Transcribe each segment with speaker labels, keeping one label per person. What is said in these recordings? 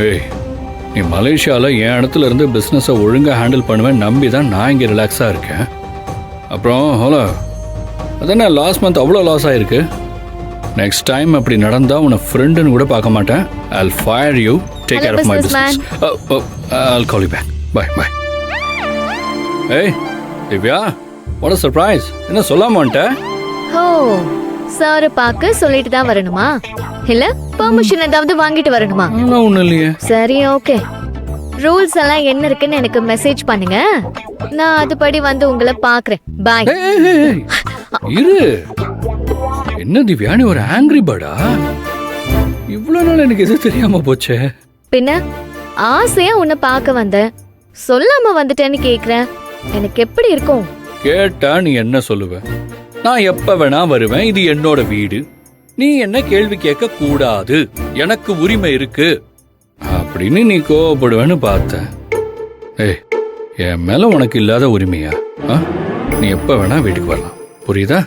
Speaker 1: ஏய், நீ மலேசியாவில் என் இடத்துல இருந்து பிஸ்னஸை ஒழுங்காக ஹேண்டில் பண்ணுவேன் நம்பி தான் நான் இங்கே ரிலாக்ஸாக இருக்கேன். அப்புறம் ஹலோ, அதானே லாஸ்ட் மந்த் அவ்வளோ லாஸ் ஆகிருக்கு. நெக்ஸ்ட் டைம் அப்படி நடந்தால் உன்னை ஃப்ரெண்டுன்னு கூட பார்க்க மாட்டேன். I'll fire you. Take care of my business. I'll call you back. Bye, bye. Hey, Divya, what a surprise. என்ன சொல்லாம வந்துட்ட?
Speaker 2: ஓ, சார் பார்க்க சொல்லிட்டு தான் வரணுமா? இல்ல பெர்மிஷன் ஏதாவது வாங்கிட்டு வரணுமா?
Speaker 1: ஒன்றும் இல்லையே.
Speaker 2: சரி, ஓகே. ரூல்ஸ் எல்லாம் என்ன இருக்குன்னு எனக்கு மெசேஜ் பண்ணுங்க. நான் அதுபடி வந்து உங்களை பார்க்கறேன். பாய்.
Speaker 1: இரு. என்ன திவ்யா, நீ ஒரு ஆங்கிரி பேர்டா? இவ்வளவு நாள் எனக்கு எது தெரியாம போச்சே.
Speaker 2: பின்ன ஆசையா உன்னை பார்க்க வந்தேன், சொல்லாம வந்துட்டேன்னு கேக்குறேன். எனக்கு எப்படி இருக்கும்?
Speaker 1: கேட்டா நீ என்ன சொல்லுவ? நான் எப்ப வேணா வருவேன், இது என்னோட வீடு, நீ என்ன கேள்வி கேட்க கூடாது, எனக்கு உரிமை இருக்கு அப்படின்னு நீ கோவப்படுவேன்னு பார்த்தேன். ஏய், என் மேல உனக்கு இல்லாத உரிமையா? நீ எப்ப வேணா வீட்டுக்கு வரலாம், புரியுதா?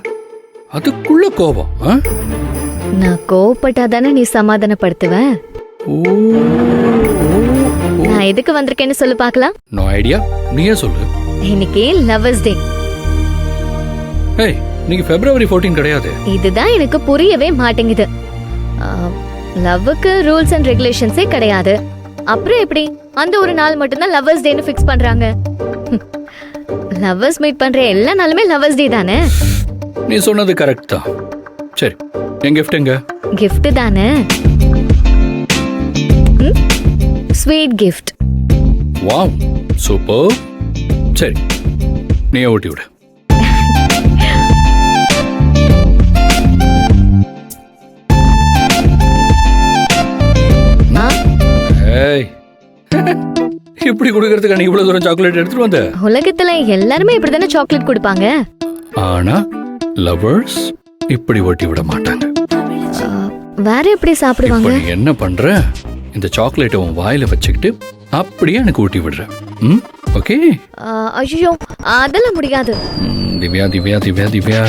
Speaker 1: அதுக்குள்ள கோபம்.
Speaker 2: நான் கோவப்பட்டாதானே நீ சமாதானப்படுத்துவ. நான் எதுக்கு வந்திருக்கேன்னு சொல்லு பார்க்கலாம்.
Speaker 1: நோ ஐடியா, நீயே சொல்லு.
Speaker 2: இன்னைக்கு லவ்வர்ஸ் டே.
Speaker 1: ஏய், இன்னைக்கு February 14 கிடையாது.
Speaker 2: இதுதான் எனக்கு புரியவே மாட்டேங்குது. லவ்வுக்கு ரூல்ஸ் அண்ட் ரெகுலேஷன்ஸே கிடையாது. அப்புறம் எப்படி அந்த ஒரு நாள் மட்டும்தான் லவ்வர்ஸ் டேன்னு ஃபிக்ஸ் பண்றாங்க? லவ்வர்ஸ் மீட் பண்ற எல்லா நாளுமே லவ்வர்ஸ் டே தானே?
Speaker 1: நீ சொன்னது கரெக்ட் தான். சரி, என் கிஃப்ட் எங்க?
Speaker 2: கிஃப்ட் தானே, ஸ்வீட் கிஃப்ட்.
Speaker 1: Wow, super. சரி, நீயே ஊட்டி விடு. ஏய், இப்படி கொடுக்கறதுக்கு நீ இவ்வளவு தூரம் சாக்லேட் எடுத்துட்டு வந்த?
Speaker 2: உலகத்துல எல்லாருமே இப்படிதானே சாக்லேட் கொடுப்பாங்க.
Speaker 1: ஆனா லவர்ஸ் இப்படி ஓட்டி விட மாட்டாங்க.
Speaker 2: வேற எப்படி சாப்பிடுவாங்க?
Speaker 1: நீ என்ன பண்ற? இந்த சாக்லேட்டை உன் வாயில வச்சுக்கிட்டு அப்படியே எனக்கு ஊட்டி விடுற. ஓகே?
Speaker 2: ஐயோ, அதெல்லாம் முடியாது.
Speaker 1: Divya Divya Divya Divya,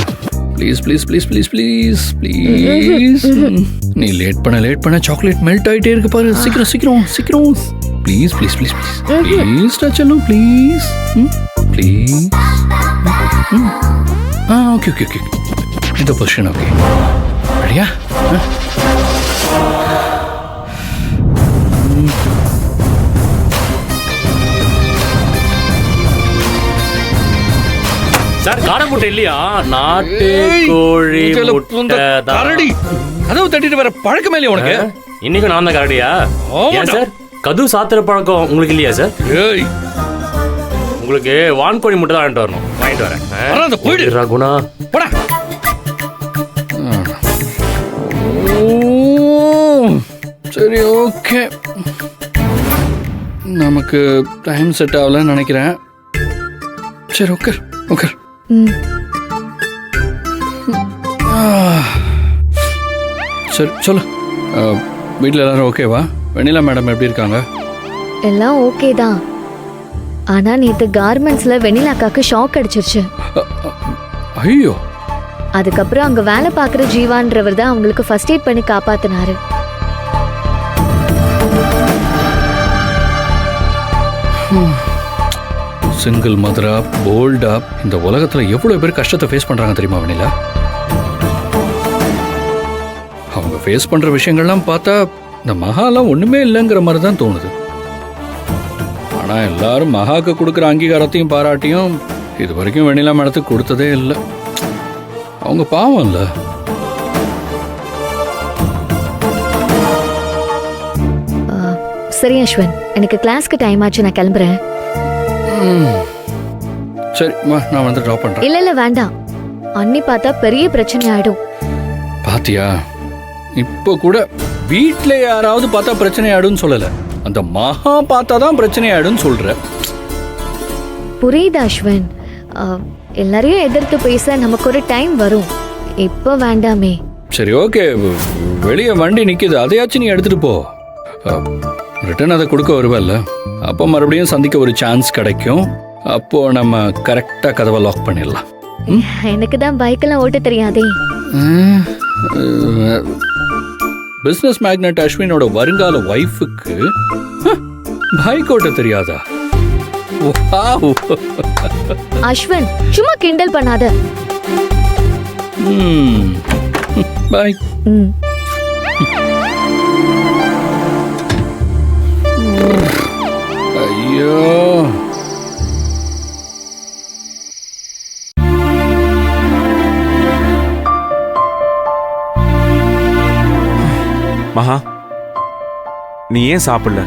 Speaker 1: please please please please please please. நீ லேட் பண்ண சாக்லேட் மெல்ட் ஆயிட்டே இருக்கு பாரு. சீக்கிரம் சீக்கிரம் சீக்கிரம். Please please please please please டச்சலோ please please. Okay okay okay, இந்த பொசிஷன் ஓகே. ரெடியா?
Speaker 3: சார், காடை முட்டை இல்லையா? நாட்டு கோழி முட்டை தான்.
Speaker 1: கதவு தட்டிட்டு வர பழக்கமே இல்லையா உனக்கு?
Speaker 3: இன்னைக்கு நான் தான் கரடியா? ஏன் சார், கதவு சாத்துற பழக்கம் உங்களுக்கு இல்லையா சார்? உங்களுக்கு வான்கோழி முட்டை தான் வாங்கிட்டு வரணும். வாங்கிட்டு வரேன்.
Speaker 1: போயிடு
Speaker 3: ரகுணா.
Speaker 1: போடா. சரி, ஓகே. நமக்கு டைம் செட் ஆகலன்னு நினைக்கிறேன். சரி, ஓகே ஓகே. சரி, சொல்லு. வீட்டில் எல்லாரும் ஓகேவா? வெண்ணிலா மேடம் எப்படி இருக்காங்க?
Speaker 2: எல்லாம் ஓகே தான். ஆனா நேத்து கார்மெண்ட்ஸ்ல வெண்ணிலாக்காக்கு ஷாக் அடிச்சிருச்சு.
Speaker 1: ஐயோ.
Speaker 2: அதுக்கப்புறம் அங்க வேலை பார்க்குற ஜீவான்றவர் தான் அவங்களுக்கு ஃபர்ஸ்ட் எய்ட் பண்ணி காப்பாத்தினாரு.
Speaker 1: சிங்கிள் மதரா, போல்டா, இந்த உலகத்துல எவ்வளவு பேர் கஷ்டத்தை ஃபேஸ் பண்றாங்க தெரியுமா வெண்ணிலா? அவங்க ஃபேஸ் பண்ற விஷயங்கள்லாம் பார்த்தா இந்த மகாலாம் ஒண்ணுமே இல்லைங்கிற மாதிரி தான் தோணுது. ஆனா எல்லாரும் மகாக்கு கொடுக்குற அங்கீகாரத்தையும் பாராட்டியும் இது வரைக்கும் வெண்ணிலா மேடத்துக்கு கொடுத்ததே இல்லை. அவங்க பாவம் இல்ல.
Speaker 2: சரி அஸ்வின், எனக்கு கிளாஸ்க்கு டைம் ஆச்சு, நான் கிளம்புறேன்.
Speaker 1: சரி, நான் வந்து ட்ராப் பண்றேன்.
Speaker 2: இல்ல வேண்டாம், அண்ணி பார்த்தா பெரிய பிரச்சனை ஆயிடும்.
Speaker 1: பாத்தியா, இப்போ கூட வீட்ல யாராவது பார்த்தா பிரச்சனை ஆயிடும்னு சொல்லல, அந்த மகா பார்த்தா தான் பிரச்சனை ஆயிடும்னு சொல்ற.
Speaker 2: புரியுது அஸ்வின், எல்லாரையும் எதிர்த்து பேச நமக்கு ஒரு டைம் வரும். இப்போ வேண்டாமே.
Speaker 1: சரி, ஓகே. வெளியே வண்டி நிக்குது, அதையாச்சும் நீ எடுத்துட்டு போ. ரிட்டர்ன் அதை கொடுக்க வருவல்ல, அப்போ மறுபடியும் சந்திக்க ஒரு சான்ஸ் கிடைக்கும். அப்போ நம்ம கரெக்டா கதவை லாக் பண்ணிடலாம். எனக்கு
Speaker 2: தான் பைக்கெல்லாம் ஓட்ட தெரியாதே.
Speaker 1: பிசினஸ் மேக்னட் அஸ்வினோட வருங்கால ஒய்ஃபுக்கு பைக் ஓட்ட தெரியாதா? வாவ்.
Speaker 2: அஸ்வின் சும்மா கிண்டல் பண்ணாத.
Speaker 1: பை.
Speaker 2: ம்.
Speaker 1: ஐயோ.
Speaker 4: மகா, நீ ஏன் சாப்பிடல?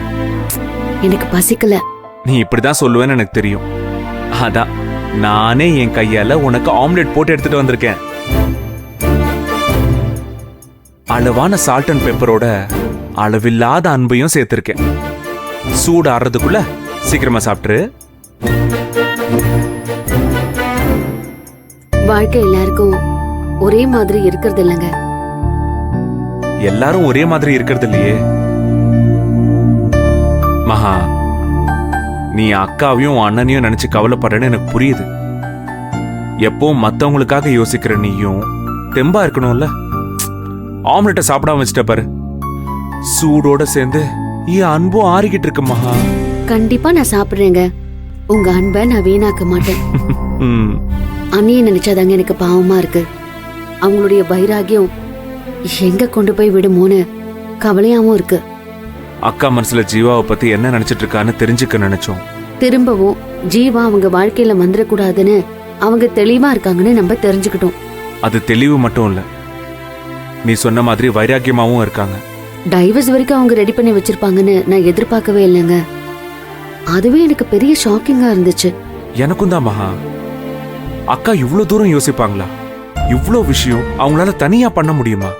Speaker 5: எனக்கு பசிக்கல.
Speaker 4: நீ இப்படிதான் சொல்லுவேன்னு எனக்கு தெரியும். அதான் நானே என் கையால உனக்கு ஆம்லெட் போட்டு எடுத்துட்டு வந்திருக்கேன். அளவான சால்ட் அண்ட் பெப்பரோட அளவில்லாத அன்பையும் சேர்த்திருக்கேன். சூடு ஆறதுக்குள்ள சீக்கிரமா சாப்பிட்டுரு.
Speaker 5: வாழ்க்கை எல்லாருக்கும் ஒரே மாதிரி இருக்கிறது இல்லைங்க.
Speaker 4: எல்லாரும் ஒரே மாதிரி இருக்கிறது இல்லையே மகா. நீ அக்காவையும் அண்ணனையும் நினைச்சு கவலைப்படுறேன்னு எனக்கு புரியுது. எப்பவும் மத்தவங்களுக்காக யோசிக்கிற நீயும் தெம்பா இருக்கணும்ல. ஆம்லெட்டை சாப்பிடாம வச்சுட்ட பாரு. சூடோட சேர்ந்து என் அன்பும் ஆறிக்கிட்டு இருக்கு மகா.
Speaker 5: கண்டிப்பா நான் சாப்பிடுறேங்க. உங்க அன்பை நான் வீணாக்க மாட்டேன்.
Speaker 4: ம்.
Speaker 5: அண்ணிய நினைச்சாதாங்க எனக்கு பாவமா இருக்கு. அவங்களுடைய வைராகியம் எங்க கொண்டு போய் விடுமோன்னு கவலையாவும் இருக்கு.
Speaker 4: அக்கா மனசுல ஜீவாவை பத்தி என்ன நினைச்சிட்டு இருக்கான்னு தெரிஞ்சுக்க நினைச்சோம்.
Speaker 5: திரும்பவும் ஜீவா அவங்க வாழ்க்கையில வந்துடக்கூடாதுன்னு அவங்க தெளிவா இருக்காங்கன்னு நம்ம தெரிஞ்சுக்கிட்டோம்.
Speaker 4: அது தெளிவு மட்டும் இல்ல, நீ சொன்ன மாதிரி வைராக்கியமாவும் இருக்காங்க.
Speaker 5: டைவர்ஸ் வரைக்கும் அவங்க ரெடி பண்ணி வச்சிருப்பாங்கன்னு நான் எதிர்பார்க்கவே இல்லைங்க. அதுவே எனக்கு பெரிய ஷாக்கிங்கா இருந்துச்சு.
Speaker 4: எனக்கும் தான் மகா. அக்கா இவ்ளோ தூரம் யோசிப்பாங்களா? இவ்ளோ விஷயம் அவங்களால தனியா பண்ண முடியுமா?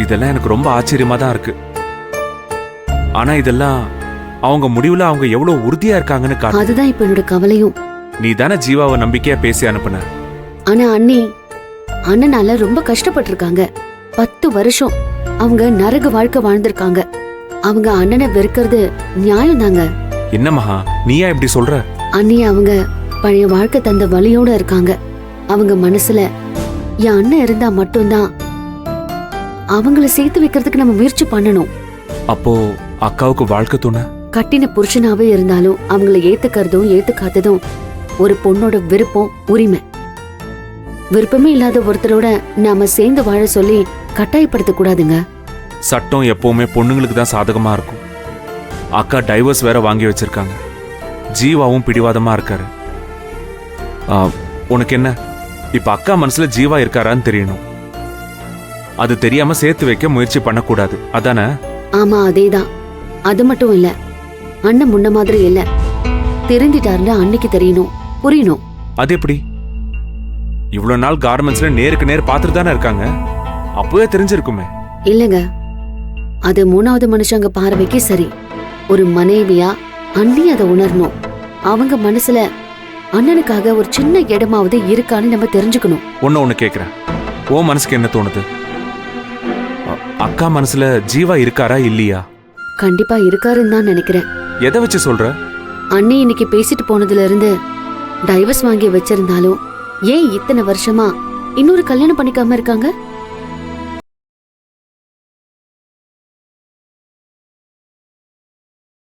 Speaker 4: இதெல்லாம் எனக்கு ரொம்ப ஆச்சரியமா தான் இருக்கு. ஆனா இதெல்லாம் அவங்க முடிவுல அவங்க எவ்வளவு உறுதியா இருக்காங்கன்னு காட்டு.
Speaker 5: அதுதான் இப்ப என்னோட கவலையும்.
Speaker 4: நீ தானே ஜீவாவை நம்பிக்கையா பேசி அனுப்புன.
Speaker 5: ஆனா அண்ணனால ரொம்ப கஷ்டப்பட்டிருக்காங்க. 10 வருஷம் அவங்க நரக வாழ்க்கை வாழ்ந்திருக்காங்க. அவங்க அண்ணனை வெறுக்கிறது நியாயம் தாங்க.
Speaker 4: என்ன மகா, நீயா இப்படி சொல்ற?
Speaker 5: அண்ணி அவங்க பழைய வாழ்க்கை தந்த வலியோட இருக்காங்க. அவங்க மனசுல என் அண்ணன் இருந்தா மட்டும்தான் அவங்கள சேர்த்து வைக்கிறதுக்கு நம்ம முயற்சி பண்ணணும்.
Speaker 4: அப்போ அக்காவுக்கு வாழ்க்கை துணை
Speaker 5: கட்டின புருஷனாவே இருந்தாலும் அவங்கள ஏத்துக்கிறதும் ஏத்துக்காததும் ஒரு பொண்ணோட விருப்பம், உரிமை. விருப்பமே இல்லாத ஒருத்தரோட நாம சேர்ந்து வாழ சொல்லி கட்டாயப்படுத்த கூடாதுங்க.
Speaker 4: சட்டம் எப்பவுமே பொண்ணுங்களுக்கு தான் சாதகமா இருக்கும். அக்கா டைவர்ஸ் வேற வாங்கி வச்சிருக்காங்க. ஜீவாவும் பிடிவாதமா இருக்காரு. உனக்கு என்ன, இப்ப அக்கா மனசுல ஜீவா இருக்காரான்னு தெரியணும். அது தெரியாம சேர்த்து வைக்க முயற்சி பண்ணக்கூடாது, அதானே?
Speaker 5: ஆமா, அதேதான். அது மட்டும் இல்ல, அண்ணன் முன்ன மாதிரி இல்ல. தெரிஞ்சிட்டாருன்னு அன்னைக்கு தெரியணும், புரியணும்.
Speaker 4: அது எப்படி? இவ்வளவு நாள் கார்மெண்ட்ஸ்ல நேருக்கு நேர் பார்த்துட்டு தானே இருக்காங்க. அப்பவே தெரிஞ்சிருக்குமே.
Speaker 5: இல்லங்க, அது 3வது மனுஷங்க பார்வைக்கு சரி. ஒரு மனைவியா அண்ணி அதை உணரணும். அவங்க மனசுல அண்ணனுக்காக ஒரு சின்ன இடமாவது இருக்கான்னு நம்ம தெரிஞ்சுக்கணும்.
Speaker 4: ஒன்னு கேக்குறேன், ஓ மனசுக்கு என்ன தோணுது? அக்கா மனசுல ஜீவா இருக்காரா இல்லையா?
Speaker 5: கண்டிப்பா இருக்காருன்னு தான் நினைக்கிறேன்.
Speaker 4: எதை வச்சு சொல்ற?
Speaker 5: அண்ணி இன்னைக்கு பேசிட்டு போனதுல இருந்து டைவர்ஸ் வாங்கி வச்சிருந்தாலும் ஏன் இத்தனை வருஷமா இன்னொரு கல்யாணம் பண்ணிக்காம இருக்காங்க?